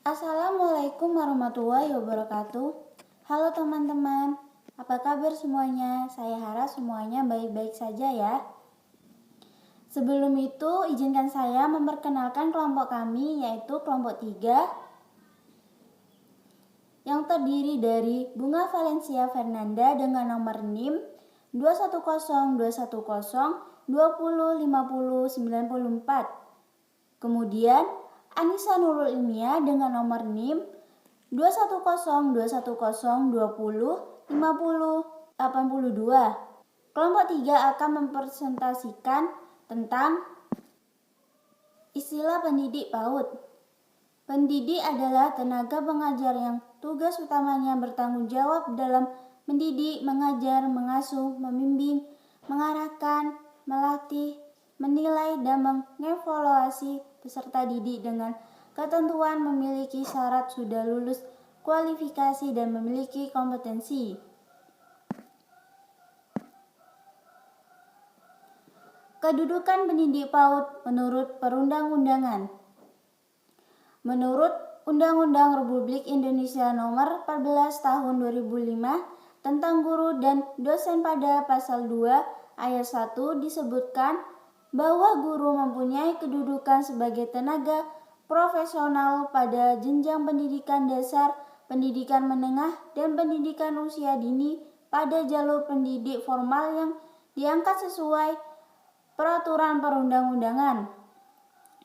Assalamualaikum warahmatullahi wabarakatuh. Halo teman-teman, apa kabar semuanya? Saya harap semuanya baik-baik saja ya. Sebelum itu, izinkan saya memperkenalkan kelompok kami, yaitu kelompok 3 yang terdiri dari Bunga Valencia Fernanda dengan nomor NIM 210210200205094. Kemudian Anissa Nurul Ilmiah dengan nomor NIM 21021205082. Kelompok 3 akan mempresentasikan tentang istilah pendidik PAUD. Pendidik adalah tenaga pengajar yang tugas utamanya bertanggung jawab dalam mendidik, mengajar, mengasuh, membimbing, mengarahkan, melatih, menilai, dan mengevaluasi peserta didik dengan ketentuan memiliki syarat sudah lulus kualifikasi dan memiliki kompetensi. Kedudukan pendidik PAUD menurut perundang-undangan. Menurut Undang-Undang Republik Indonesia Nomor 14 Tahun 2005 tentang guru dan dosen pada pasal 2 ayat 1 disebutkan bahwa guru mempunyai kedudukan sebagai tenaga profesional pada jenjang pendidikan dasar, pendidikan menengah, dan pendidikan usia dini pada jalur pendidik formal yang diangkat sesuai peraturan perundang-undangan.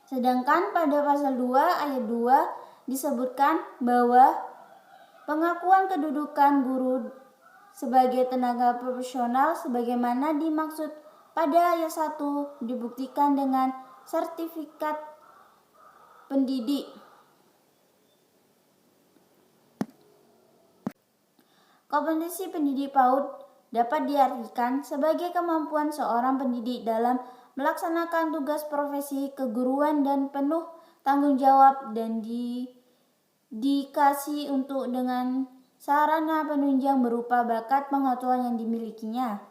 Sedangkan pada pasal 2 ayat 2 disebutkan bahwa pengakuan kedudukan guru sebagai tenaga profesional sebagaimana dimaksud pada ayat 1 dibuktikan dengan sertifikat pendidik. Kompetensi pendidik PAUD dapat diartikan sebagai kemampuan seorang pendidik dalam melaksanakan tugas profesi keguruan dan penuh tanggung jawab dan dikasih untuk dengan sarana penunjang berupa bakat pengetahuan yang dimilikinya.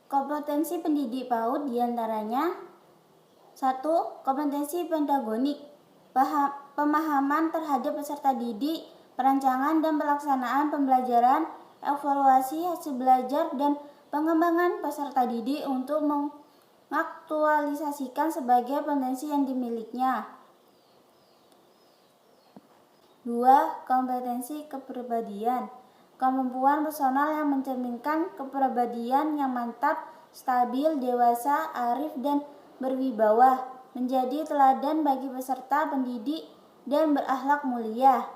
Kompetensi pendidik PAUD diantaranya 1. Kompetensi pedagonik, pemahaman terhadap peserta didik, perancangan dan pelaksanaan pembelajaran, evaluasi hasil belajar, dan pengembangan peserta didik untuk mengaktualisasikan sebagai potensi yang dimilikinya. 2. Kompetensi kepribadian, kemampuan personal yang mencerminkan kepribadian yang mantap, stabil, dewasa, arif, dan berwibawa, menjadi teladan bagi peserta pendidik, dan berakhlak mulia.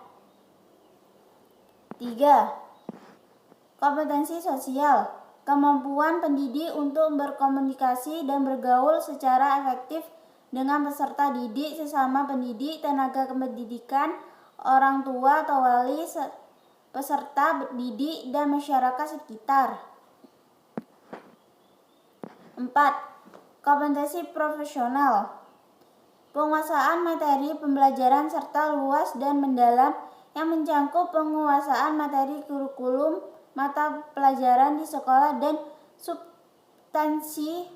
3. Kompetensi sosial, kemampuan pendidik untuk berkomunikasi dan bergaul secara efektif dengan peserta didik, sesama pendidik, tenaga kependidikan, orang tua atau wali, peserta didik, dan masyarakat sekitar. 4. Kompetensi profesional, penguasaan materi pembelajaran serta luas dan mendalam yang mencakup penguasaan materi kurikulum, mata pelajaran di sekolah, dan substansi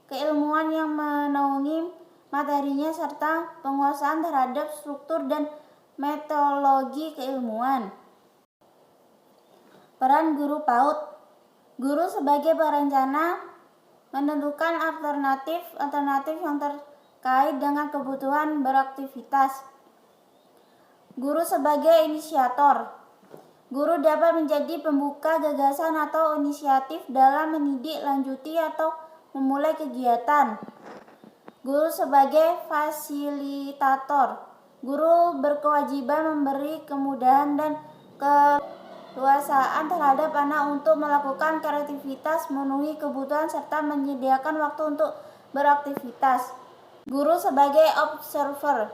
keilmuan yang menaungi materinya serta penguasaan terhadap struktur dan metodologi keilmuan. Peran guru PAUD. Guru sebagai perencana menentukan alternatif yang terkait dengan kebutuhan beraktivitas. Guru sebagai inisiator. Guru dapat menjadi pembuka gagasan atau inisiatif dalam mendidik, lanjuti, atau memulai kegiatan. Guru sebagai fasilitator. Guru berkewajiban memberi kemudahan dan keleluasaan terhadap anak untuk melakukan kreativitas, memenuhi kebutuhan, serta menyediakan waktu untuk beraktivitas. Guru sebagai observer,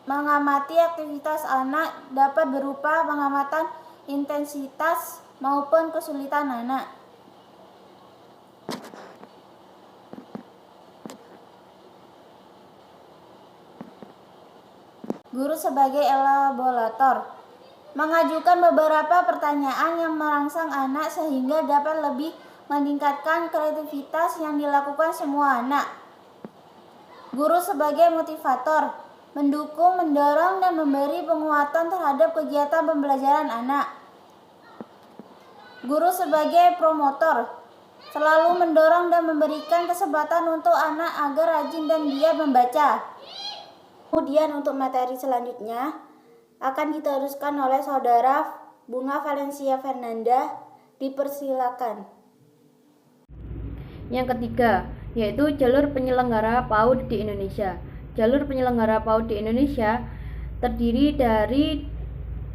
mengamati aktivitas anak, dapat berupa pengamatan intensitas maupun kesulitan anak. Guru sebagai elaborator, mengajukan beberapa pertanyaan yang merangsang anak sehingga dapat lebih meningkatkan kreativitas yang dilakukan semua anak. Guru sebagai motivator, mendukung, mendorong, dan memberi penguatan terhadap kegiatan pembelajaran anak. Guru sebagai promotor selalu mendorong dan memberikan kesempatan untuk anak agar rajin dan giat membaca. Kemudian untuk materi selanjutnya akan diteruskan oleh Saudara Bunga Valencia Fernanda. Dipersilakan. Yang ketiga, yaitu jalur penyelenggara PAUD di Indonesia. Jalur penyelenggara PAUD di Indonesia terdiri dari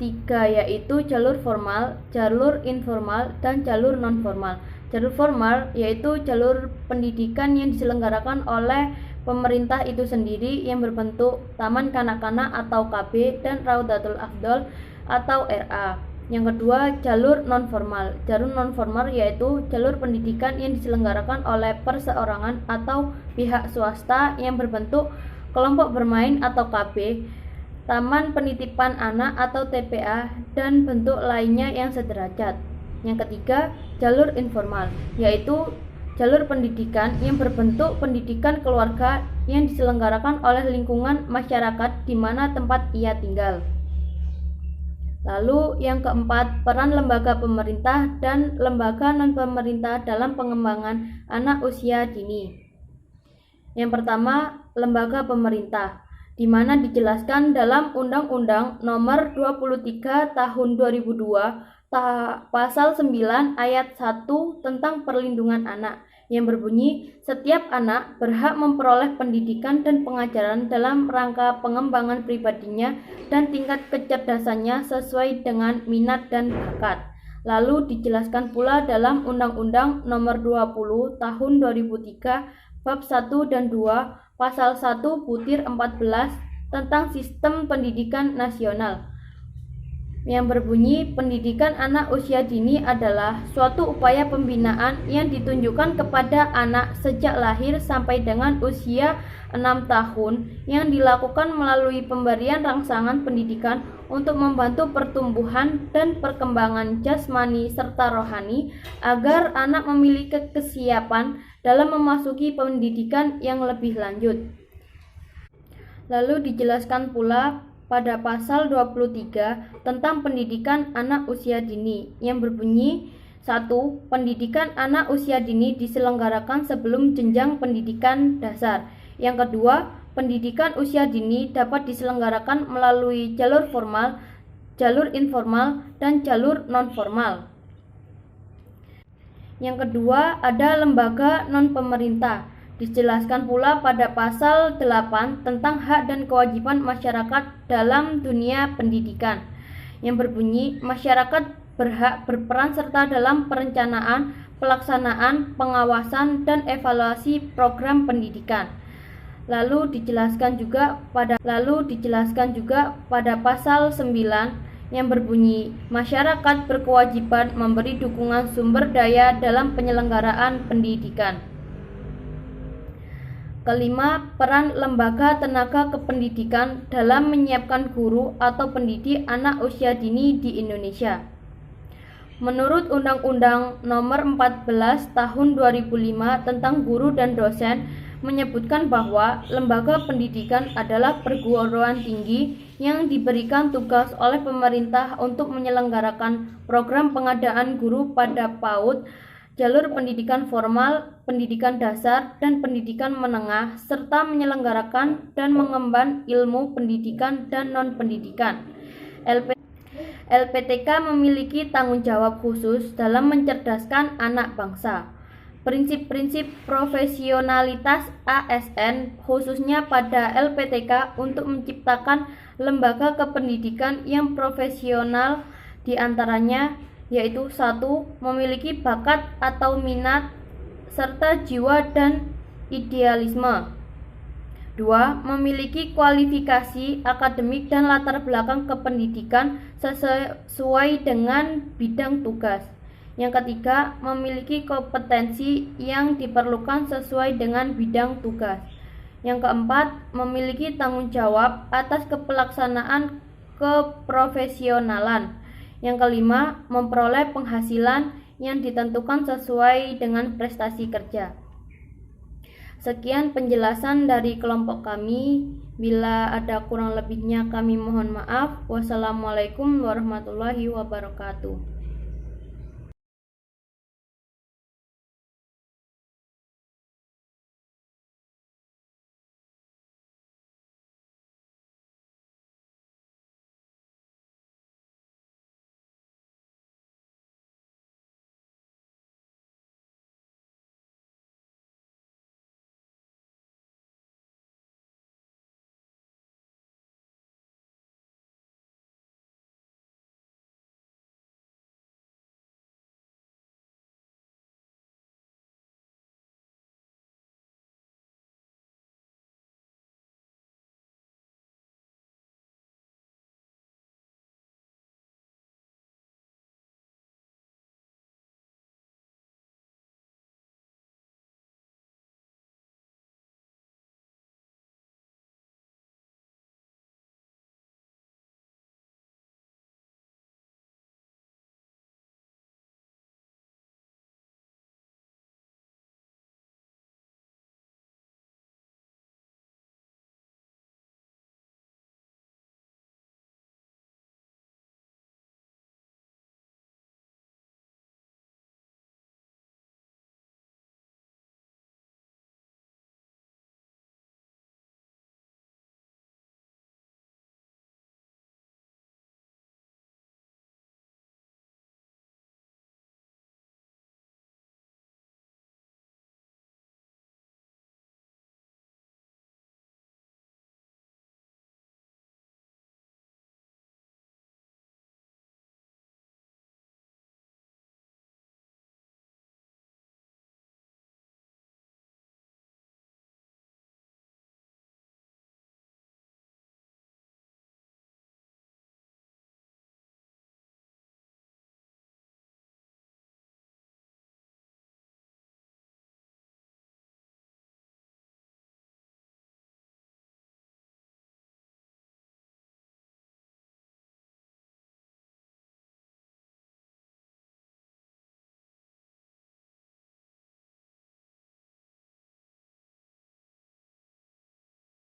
3, yaitu jalur formal, jalur informal, dan jalur non-formal. Jalur formal yaitu jalur pendidikan yang diselenggarakan oleh pemerintah itu sendiri yang berbentuk Taman Kanak-kanak atau KB dan Raudatul Afdol atau RA. Yang kedua, jalur non-formal. Jalur non-formal yaitu jalur pendidikan yang diselenggarakan oleh perseorangan atau pihak swasta yang berbentuk kelompok bermain atau KB, taman penitipan anak atau TPA, dan bentuk lainnya yang sederajat. Yang ketiga, jalur informal, yaitu jalur pendidikan yang berbentuk pendidikan keluarga yang diselenggarakan oleh lingkungan masyarakat di mana tempat ia tinggal. Lalu yang keempat, peran lembaga pemerintah dan lembaga non-pemerintah dalam pengembangan anak usia dini. Yang pertama, lembaga pemerintah, di mana dijelaskan dalam Undang-Undang Nomor 23 Tahun 2002 Pasal 9 Ayat 1 tentang Perlindungan Anak, yang berbunyi, setiap anak berhak memperoleh pendidikan dan pengajaran dalam rangka pengembangan pribadinya dan tingkat kecerdasannya sesuai dengan minat dan bakat. Lalu dijelaskan pula dalam Undang-Undang Nomor 20 Tahun 2003 Bab 1 dan 2 Pasal 1/14 tentang Sistem Pendidikan Nasional, yang berbunyi, pendidikan anak usia dini adalah suatu upaya pembinaan yang ditunjukkan kepada anak sejak lahir sampai dengan usia 6 tahun yang dilakukan melalui pemberian rangsangan pendidikan untuk membantu pertumbuhan dan perkembangan jasmani serta rohani agar anak memiliki kesiapan dalam memasuki pendidikan yang lebih lanjut. Lalu dijelaskan pula pada pasal 23 tentang pendidikan anak usia dini, yang berbunyi, 1. Pendidikan anak usia dini diselenggarakan sebelum jenjang pendidikan dasar. Yang kedua, pendidikan usia dini dapat diselenggarakan melalui jalur formal, jalur informal, dan jalur non-formal. Yang kedua, ada lembaga non-pemerintah. Dijelaskan pula pada pasal 8 tentang hak dan kewajiban masyarakat dalam dunia pendidikan, yang berbunyi, masyarakat berhak berperan serta dalam perencanaan, pelaksanaan, pengawasan, dan evaluasi program pendidikan. Lalu dijelaskan juga pada pasal 9 yang berbunyi, masyarakat berkewajiban memberi dukungan sumber daya dalam penyelenggaraan pendidikan. Kelima, peran lembaga tenaga kependidikan dalam menyiapkan guru atau pendidik anak usia dini di Indonesia. Menurut Undang-Undang Nomor 14 Tahun 2005 tentang guru dan dosen menyebutkan bahwa lembaga pendidikan adalah perguruan tinggi yang diberikan tugas oleh pemerintah untuk menyelenggarakan program pengadaan guru pada PAUD, jalur pendidikan formal, pendidikan dasar, dan pendidikan menengah, serta menyelenggarakan dan mengemban ilmu pendidikan dan non-pendidikan. LPTK memiliki tanggung jawab khusus dalam mencerdaskan anak bangsa. Prinsip-prinsip profesionalitas ASN khususnya pada LPTK untuk menciptakan lembaga kependidikan yang profesional diantaranya yaitu 1. Memiliki bakat atau minat serta jiwa dan idealisme. 2. Memiliki kualifikasi akademik dan latar belakang kependidikan sesuai dengan bidang tugas. Yang ketiga, memiliki kompetensi yang diperlukan sesuai dengan bidang tugas. Yang keempat, memiliki tanggung jawab atas pelaksanaan keprofesionalan. Yang kelima, memperoleh penghasilan yang ditentukan sesuai dengan prestasi kerja. Sekian penjelasan dari kelompok kami. Bila ada kurang lebihnya kami mohon maaf. Wassalamualaikum warahmatullahi wabarakatuh.